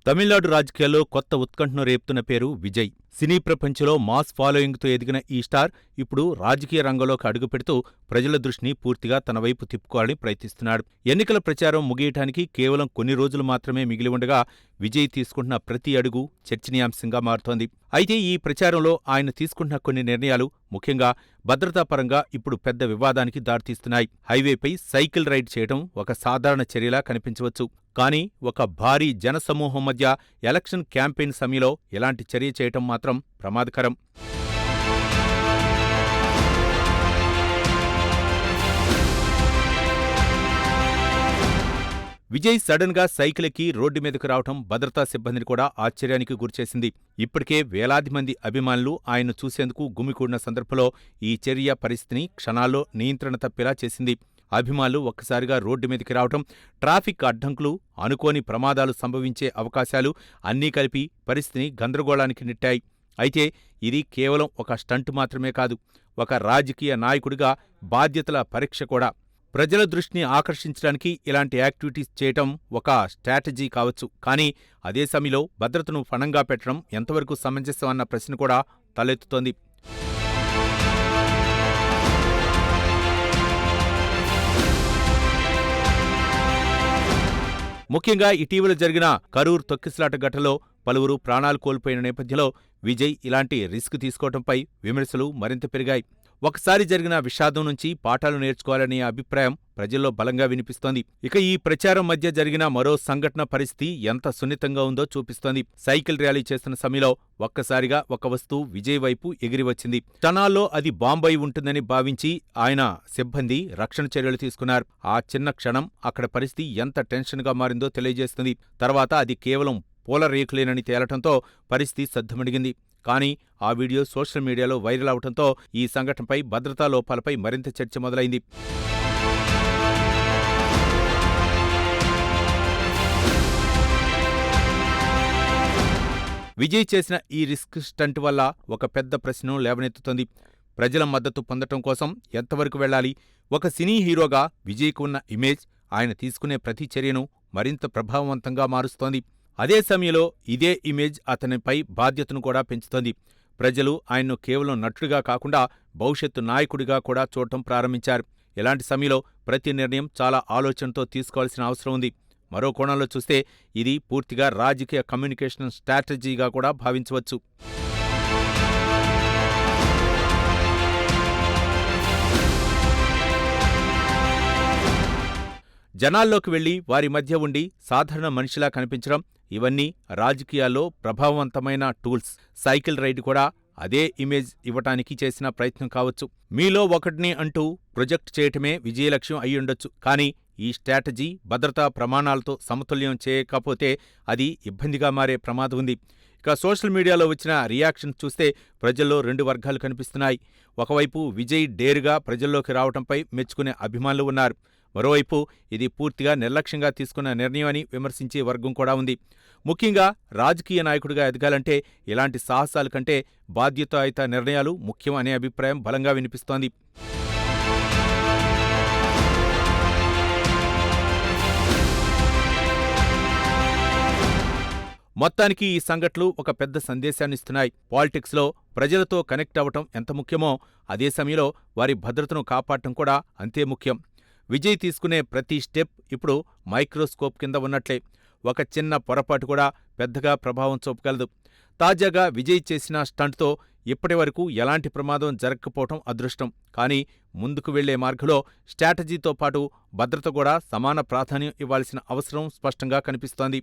తమిళనాడు రాజకీయాల్లో కొత్త ఉత్కంఠను రేపుతున్న పేరు విజయ్. సినీ ప్రపంచంలో మాస్ ఫాలోయింగ్తో ఎదిగిన ఈ స్టార్ ఇప్పుడు రాజకీయ రంగంలోకి అడుగుపెడుతూ ప్రజల దృష్టిని పూర్తిగా తన వైపు తిప్పుకోవాలని ప్రయత్నిస్తున్నాడు. ఎన్నికల ప్రచారం ముగియటానికి కేవలం కొన్ని రోజులు మాత్రమే మిగిలి ఉండగా విజయ్ తీసుకుంటున్న ప్రతి అడుగు చర్చనీయాంశంగా మారుతోంది. అయితే ఈ ప్రచారంలో ఆయన తీసుకుంటున్న కొన్ని నిర్ణయాలు ముఖ్యంగా భద్రతాపరంగా ఇప్పుడు పెద్ద వివాదానికి దారితీస్తున్నాయి. హైవేపై సైకిల్ రైడ్ చేయడం ఒక సాధారణ చర్యలా కనిపించవచ్చు. కానీ ఒక భారీ జనసమూహం మధ్య ఎలక్షన్ క్యాంపెయిన్ సమయంలో ఇలాంటి చర్య చేయటం మాత్రం ప్రమాదకరం. విజయ్ సడన్ గా సైకిల్ ఎక్కి రోడ్డు మీదకు రావటం భద్రతా సిబ్బందిని కూడా ఆశ్చర్యానికి గురిచేసింది. ఇప్పటికే వేలాది మంది అభిమానులు ఆయన్ను చూసేందుకు గుమికూడిన సందర్భంలో ఈ చర్య పరిస్థితిని క్షణాల్లో నియంత్రణ తప్పేలా చేసింది. అభిమానులు ఒక్కసారిగా రోడ్డు మీదకి రావటం, ట్రాఫిక్ అడ్డంకులు, అనుకోని ప్రమాదాలు సంభవించే అవకాశాలు అన్నీ కలిపి పరిస్థితిని గందరగోళానికి నెట్టాయి. అయితే ఇది కేవలం ఒక స్టంట్ మాత్రమే కాదు, ఒక రాజకీయ నాయకుడిగా బాధ్యతల పరీక్ష కూడా. ప్రజల దృష్టిని ఆకర్షించడానికి ఇలాంటి యాక్టివిటీస్ చేయటం ఒక స్ట్రాటజీ కావచ్చు. కానీ అదే సమయంలో భద్రతను పణంగా పెట్టడం ఎంతవరకు సమంజసం అన్న ప్రశ్న కూడా తలెత్తుతోంది. ముఖ్యంగా ఇటీవల జరిగిన కరూర్ తొక్కిసలాట ఘటనలో పలువురు ప్రాణాలు కోల్పోయిన నేపథ్యంలో విజయ్ ఇలాంటి రిస్క్ తీసుకోవడంపై విమర్శలు మరింత పెరిగాయి. ఒకసారి జరిగిన విషాదం నుంచి పాఠాలు నేర్చుకోవాలనే అభిప్రాయం ప్రజల్లో బలంగా వినిపిస్తోంది. ఇక ఈ ప్రచారం మధ్య జరిగిన మరో సంఘటన పరిస్థితి ఎంత సున్నితంగా ఉందో చూపిస్తోంది. సైకిల్ ర్యాలీ చేస్తున్న సమయంలో ఒక్కసారిగా ఒక వస్తువు విజయ్ వైపు ఎగిరివచ్చింది. క్షణాల్లో అది బాంబై ఉంటుందని భావించి ఆయన సిబ్బంది రక్షణ చర్యలు తీసుకున్నారు. ఆ చిన్న క్షణం అక్కడ పరిస్థితి ఎంత టెన్షన్గా మారిందో తెలియజేస్తుంది. తర్వాత అది కేవలం పూల రేకులేనని తేలటంతో పరిస్థితి సద్దుమణిగింది. కానీ ఆ వీడియో సోషల్ మీడియాలో వైరల్ అవడంతో ఈ సంఘటనపై భద్రతా లోపాలపై మరింత చర్చ మొదలైంది. విజయ్ చేసిన ఈ రిస్క్ స్టంట్ వల్ల ఒక పెద్ద ప్రశ్నను లేవనెత్తుతోంది. ప్రజల మద్దతు పొందటం కోసం ఎంతవరకు వెళ్లాలి? ఒక సినీ హీరోగా విజయ్కు ఉన్న ఇమేజ్ ఆయన తీసుకునే ప్రతి చర్యను మరింత ప్రభావవంతంగా మారుస్తోంది. అదే సమయంలో ఇదే ఇమేజ్ అతనిపై బాధ్యతను కూడా పెంచుతోంది. ప్రజలు ఆయన్ను కేవలం నటుడిగా కాకుండా భవిష్యత్తు నాయకుడిగా కూడా చూడటం ప్రారంభించారు. ఇలాంటి సమయంలో ప్రతి నిర్ణయం చాలా ఆలోచనతో తీసుకోవాల్సిన అవసరం ఉంది. మరో కోణంలో చూస్తే ఇది పూర్తిగా రాజకీయ కమ్యూనికేషన్ స్ట్రాటజీగా కూడా భావించవచ్చు. జనాల్లోకి వెళ్లి వారి మధ్య ఉండి సాధారణ మనిషిలా కనిపించడం, ఇవన్నీ రాజకీయాల్లో ప్రభావవంతమైన టూల్స్. సైకిల్ రైడ్ కూడా అదే ఇమేజ్ ఇవ్వటానికి చేసిన ప్రయత్నం కావచ్చు. మీలో ఒకటిని అంటూ ప్రొజెక్ట్ చేయటమే విజయ లక్ష్యం అయ్యుండొచ్చు. కానీ ఈ స్ట్రాటజీ భద్రతా ప్రమాణాలతో సమతుల్యం చేయకపోతే అది ఇబ్బందిగా మారే ప్రమాదం ఉంది. ఇక సోషల్ మీడియాలో వచ్చిన రియాక్షన్ చూస్తే ప్రజల్లో రెండు వర్గాలు కనిపిస్తున్నాయి. ఒకవైపు విజయ్ డేరుగా ప్రజల్లోకి రావటంపై మెచ్చుకునే అభిమానులు ఉన్నారు. మరోవైపు ఇది పూర్తిగా నిర్లక్ష్యంగా తీసుకున్న నిర్ణయం అని విమర్శించే వర్గం కూడా ఉంది. ముఖ్యంగా రాజకీయ నాయకుడిగా ఎదగాలంటే ఇలాంటి సాహసాల కంటే బాధ్యతాయుత నిర్ణయాలు ముఖ్యం అనే అభిప్రాయం బలంగా వినిపిస్తోంది. మొత్తానికి ఈ సంఘటనలు ఒక పెద్ద సందేశాన్నిస్తున్నాయి. పాలిటిక్స్లో ప్రజలతో కనెక్ట్ అవ్వటం ఎంత ముఖ్యమో అదే సమయంలో వారి భద్రతను కాపాడటం కూడా అంతే ముఖ్యం. విజయ్ తీసుకునే ప్రతి స్టెప్ ఇప్పుడు మైక్రోస్కోప్ కింద ఉన్నట్లే. ఒక చిన్న పొరపాటు కూడా పెద్దగా ప్రభావం చూపగలదు. తాజాగా విజయ్ చేసిన స్టంట్తో ఇప్పటివరకు ఎలాంటి ప్రమాదం జరగకపోవటం అదృష్టం. కానీ ముందుకు వెళ్లే మార్గంలో స్ట్రాటజీతో పాటు భద్రత కూడా సమాన ప్రాధాన్యం ఇవ్వాల్సిన అవసరం స్పష్టంగా కనిపిస్తోంది.